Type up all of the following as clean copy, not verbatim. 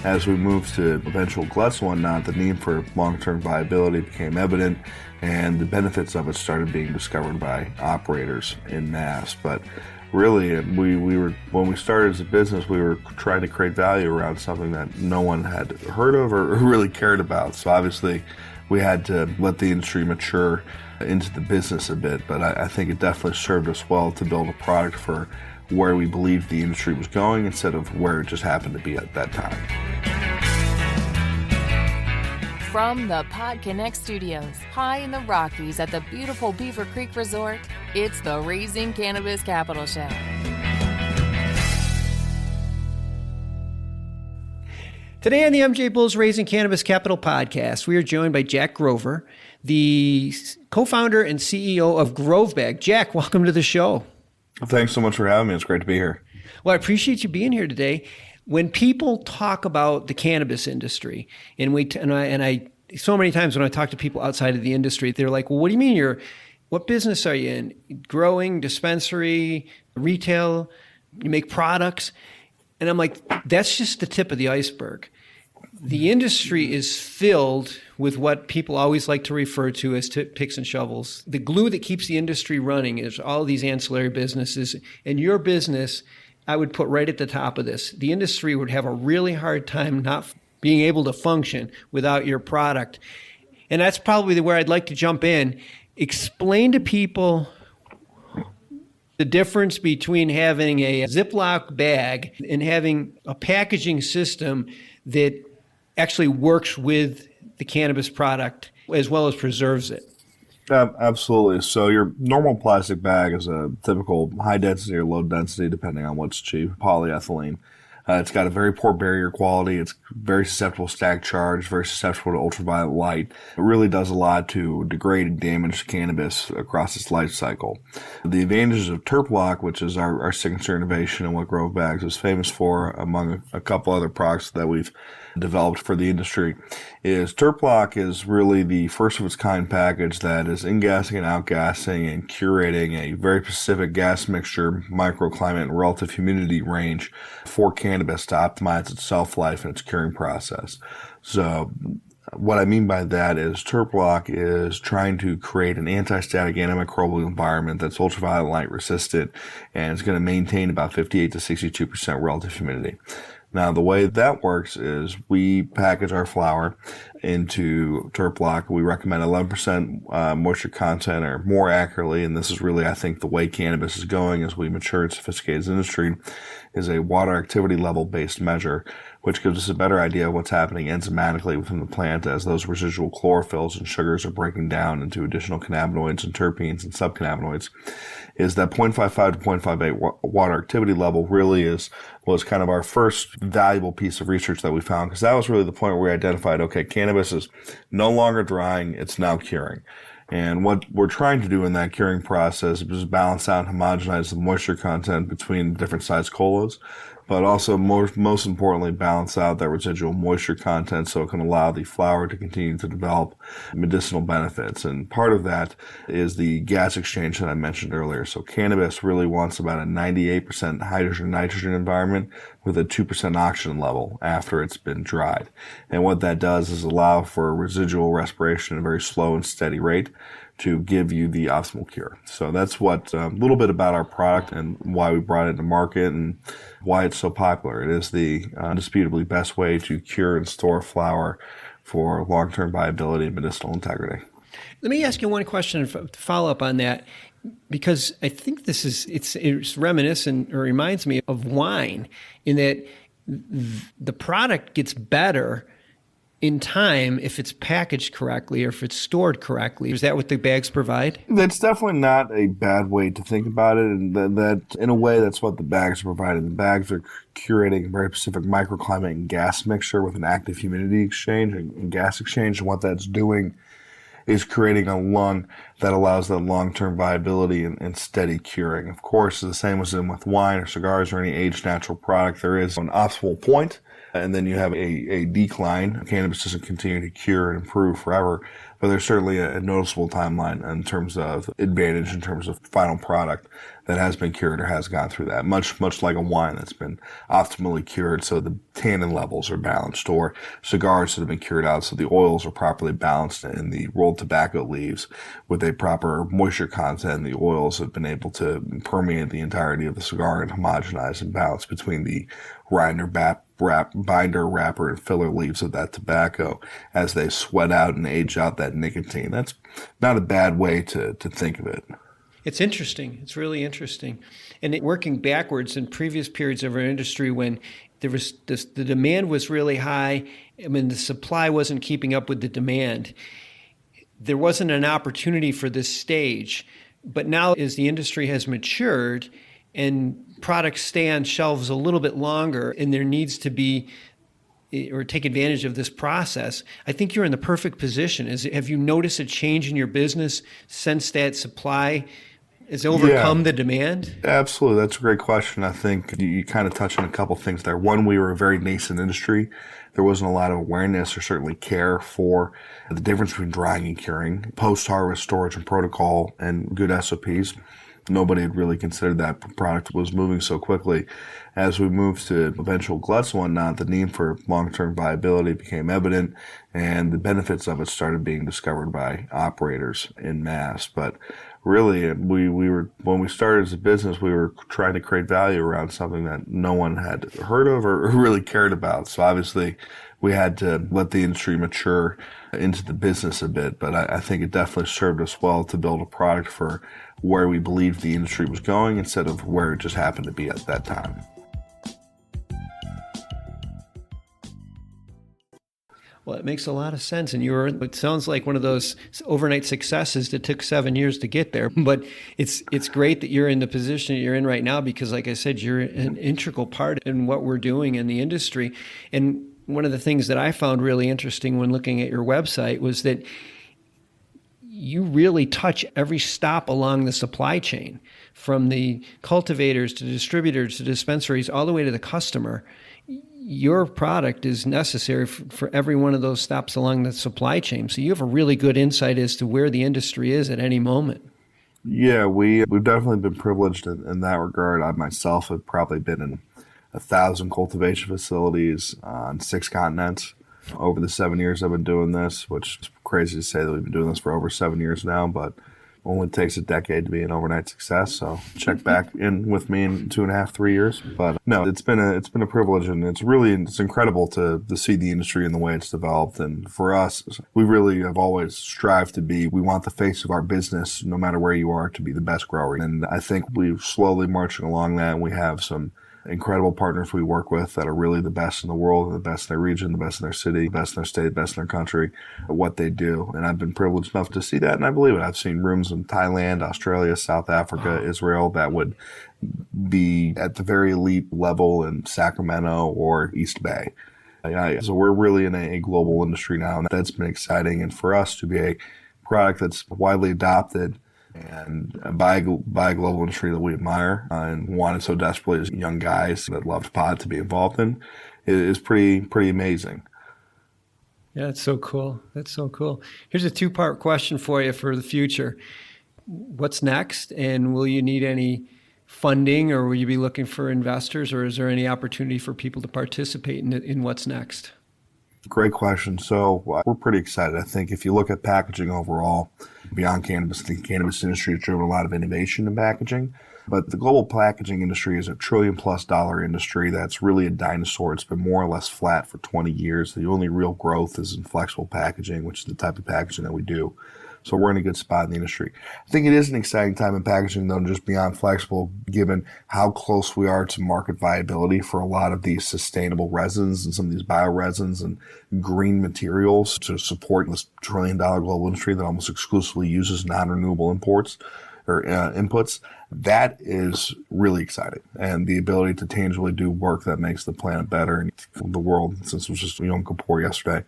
as we moved to eventual gluts and whatnot, the need for long-term viability became evident, and the benefits of it started being discovered by operators in mass. But really, when we started as a business, we were trying to create value around something that no one had heard of or really cared about. So obviously, we had to let the industry mature into the business a bit, but I think it definitely served us well to build a product for where we believed the industry was going instead of where it just happened to be at that time. From the PodConx studios, high in the Rockies at the beautiful Beaver Creek Resort, it's the Raising Cannabis Capital Show. Today on the MJ Bulls Raising Cannabis Capital podcast, we are joined by Jack Grover, the co-founder and CEO of Grovebag. Jack, welcome to the show. Thanks so much for having me. It's great to be here. Well, I appreciate you being here today. When people talk about the cannabis industry, and I so many times when I talk to people outside of the industry, they're like, "Well, what do you mean what business are you in? Growing, dispensary, retail? You make products?" And I'm like, "That's just the tip of the iceberg." The industry is filled with what people always like to refer to as picks and shovels. The glue that keeps the industry running is all these ancillary businesses. And your business, I would put right at the top of this. The industry would have a really hard time not being able to function without your product. And that's probably where I'd like to jump in. Explain to people the difference between having a Ziploc bag and having a packaging system that actually works with the cannabis product as well as preserves it. Absolutely. So your normal plastic bag is a typical high density or low density, depending on what's cheap, polyethylene. It's got a very poor barrier quality. It's very susceptible to static charge, very susceptible to ultraviolet light. It really does a lot to degrade and damage cannabis across its life cycle. The advantages of TerpLoc, which is our signature innovation and what Grovebags is famous for, among a couple other products that we've developed for the industry, is TerpLoc is really the first of its kind package that is in-gassing and out-gassing and curating a very specific gas mixture, microclimate, and relative humidity range for cannabis to optimize its shelf life and its curing process. So what I mean by that is TerpLoc is trying to create an anti-static antimicrobial environment that's ultraviolet light resistant, and it's going to maintain about 58 to 62% relative humidity. Now, the way that works is we package our flower into TerpLoc. We recommend 11% moisture content or more accurately, and this is really, I think, the way cannabis is going as we mature and sophisticate as industry, is a water activity level based measure, which gives us a better idea of what's happening enzymatically within the plant as those residual chlorophylls and sugars are breaking down into additional cannabinoids and terpenes and subcannabinoids. Is that 0.55 to 0.58 water activity level really was kind of our first valuable piece of research that we found, because that was really the point where we identified, okay, cannabis is no longer drying, it's now curing. And what we're trying to do in that curing process is balance out and homogenize the moisture content between different size colas, but also most importantly, balance out that residual moisture content so it can allow the flower to continue to develop medicinal benefits. And part of that is the gas exchange that I mentioned earlier. So cannabis really wants about a 98% hydrogen-nitrogen environment with a 2% oxygen level after it's been dried. And what that does is allow for residual respiration at a very slow and steady rate to give you the optimal cure. So that's what a little bit about our product and why we brought it to market and why it's so popular. It is the indisputably best way to cure and store flower for long-term viability and medicinal integrity. Let me ask you one question to follow up on that, because I think it's reminiscent or reminds me of wine in that the product gets better in time if it's packaged correctly or if it's stored correctly. Is that what the bags provide? That's definitely not a bad way to think about it, and that in a way that's what the bags are providing. The bags are curating a very specific microclimate and gas mixture with an active humidity exchange and gas exchange, and what that's doing is creating a lung that allows that long-term viability and steady curing. Of course, the same as in with wine or cigars or any aged natural product, there is an optimal point, and then you have a decline. Cannabis doesn't continue to cure and improve forever, but there's certainly a noticeable timeline in terms of advantage, in terms of final product that has been cured or has gone through that. Much like a wine that's been optimally cured so the tannin levels are balanced, or cigars that have been cured out so the oils are properly balanced in the rolled tobacco leaves with a proper moisture content. The oils have been able to permeate the entirety of the cigar and homogenize and balance between the rind or binder, wrapper, and filler leaves of that tobacco as they sweat out and age out that nicotine. That's not a bad way to think of it. It's interesting. It's really interesting. And working backwards in previous periods of our industry when there was the demand was really high, I mean, the supply wasn't keeping up with the demand. There wasn't an opportunity for this stage. But now as the industry has matured and products stay on shelves a little bit longer and there needs to be or take advantage of this process, I think you're in the perfect position. Have you noticed a change in your business since that supply has overcome the demand? Absolutely. That's a great question. I think you kind of touched on a couple things there. One, we were a very nascent industry. There wasn't a lot of awareness or certainly care for the difference between drying and curing, post-harvest storage and protocol, and good SOPs. Nobody had really considered that product was moving so quickly. As we moved to eventual gluts and whatnot, the need for long-term viability became evident, and the benefits of it started being discovered by operators in mass. But really, we were when we started as a business, we were trying to create value around something that no one had heard of or really cared about. So obviously, we had to let the industry mature into the business a bit. But I think it definitely served us well to build a product for where we believed the industry was going instead of where it just happened to be at that time. Well, it makes a lot of sense. And it sounds like one of those overnight successes that took 7 years to get there. But it's great that you're in the position that you're in right now because, like I said, you're an integral part in what we're doing in the industry. And one of the things that I found really interesting when looking at your website was that you really touch every stop along the supply chain, from the cultivators to distributors to dispensaries, all the way to the customer. Your product is necessary for every one of those stops along the supply chain. So you have a really good insight as to where the industry is at any moment. Yeah, we've definitely been privileged in that regard. I myself have probably been in 1,000 cultivation facilities on 6 continents over the 7 years I've been doing this, which is crazy to say that we've been doing this for over 7 years now, but only takes a decade to be an overnight success. So check back in with me in 2.5, 3 years. But no, it's been a privilege, and it's incredible to see the industry and the way it's developed. And for us, we really have always strived to be. We want the face of our business, no matter where you are, to be the best grower. And I think we're slowly marching along that. And we have some incredible partners we work with that are really the best in the world, the best in their region, the best in their city, the best in their state, the best in their country at what they do. And I've been privileged enough to see that, and I believe it. I've seen rooms in Thailand, Australia, South Africa, Israel that would be at the very elite level in Sacramento or East Bay. So we're really in a global industry now, and that's been exciting. And for us to be a product that's widely adopted and by a global industry that we admire and wanted so desperately as young guys that loved pot to be involved in, it is pretty amazing. Yeah, that's so cool. That's so cool. Here's a 2-part question for you for the future. What's next? And will you need any funding, or will you be looking for investors, or is there any opportunity for people to participate in what's next? Great question. So we're pretty excited. I think if you look at packaging overall, beyond cannabis, the cannabis industry has driven a lot of innovation in packaging. But the global packaging industry is a $1 trillion+ industry that's really a dinosaur. It's been more or less flat for 20 years. The only real growth is in flexible packaging, which is the type of packaging that we do. So we're in a good spot in the industry. I think it is an exciting time in packaging, though, just beyond flexible, given how close we are to market viability for a lot of these sustainable resins and some of these bioresins and green materials to support this $1 trillion global industry that almost exclusively uses non-renewable imports or inputs, that is really exciting. And the ability to tangibly do work that makes the planet better and the world, since it was just Yom Kippur yesterday,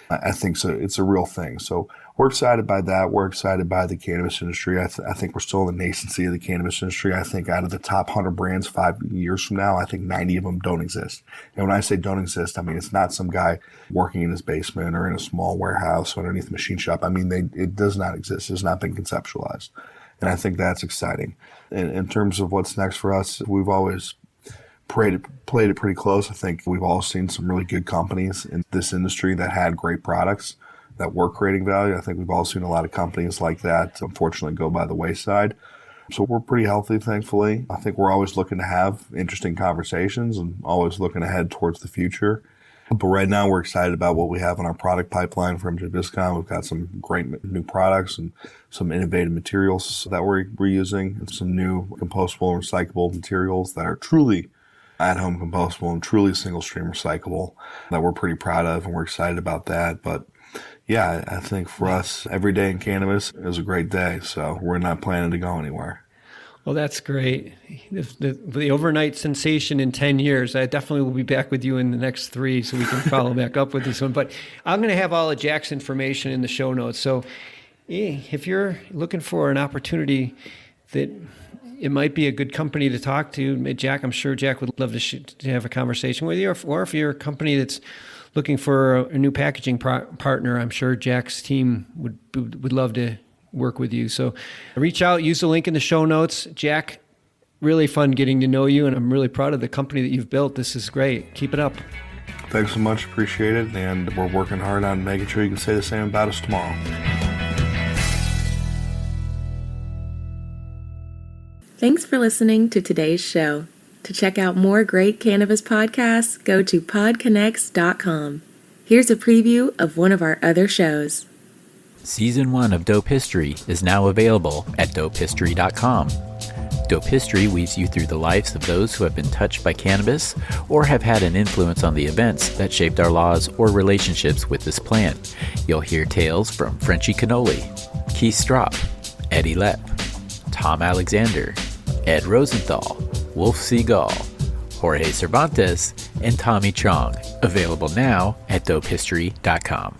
I think so. It's a real thing. So we're excited by that. We're excited by the cannabis industry. I think we're still in the nascency of the cannabis industry. I think out of the top 100 brands 5 years from now, I think 90 of them don't exist. And when I say don't exist, I mean it's not some guy working in his basement or in a small warehouse underneath a machine shop. I mean, it does not exist. It's not been conceptualized. And I think that's exciting. In terms of what's next for us, we've always played it pretty close. I think we've all seen some really good companies in this industry that had great products that were creating value. I think we've all seen a lot of companies like that, unfortunately, go by the wayside. So we're pretty healthy, thankfully. I think we're always looking to have interesting conversations and always looking ahead towards the future. But right now, we're excited about what we have in our product pipeline from Jabiscon. We've got some great new products and some innovative materials that we're using, and some new compostable and recyclable materials that are truly at-home compostable and truly single-stream recyclable that we're pretty proud of, and we're excited about that. But yeah, I think for us, every day in cannabis is a great day, so we're not planning to go anywhere. Well, that's great. The overnight sensation in 10 years, I definitely will be back with you in the next 3 so we can follow back up with this one. But I'm going to have all of Jack's information in the show notes. So if you're looking for an opportunity that it might be a good company to talk to, Jack, I'm sure Jack would love to have a conversation with you. Or if you're a company that's looking for a new packaging partner, I'm sure Jack's team would love to work with you. So reach out, use the link in the show notes. Jack, really fun getting to know you, and I'm really proud of the company that you've built. This is great. Keep it up. Thanks so much. Appreciate it. And we're working hard on making sure you can say the same about us tomorrow. Thanks for listening to today's show. To check out more great cannabis podcasts, go to PodConx.com. Here's a preview of one of our other shows. Season 1 of Dope History is now available at dopehistory.com. Dope History weaves you through the lives of those who have been touched by cannabis or have had an influence on the events that shaped our laws or relationships with this plant. You'll hear tales from Frenchie Cannoli, Keith Strop, Eddie Lepp, Tom Alexander, Ed Rosenthal, Wolf Seagal, Jorge Cervantes, and Tommy Chong. Available now at dopehistory.com.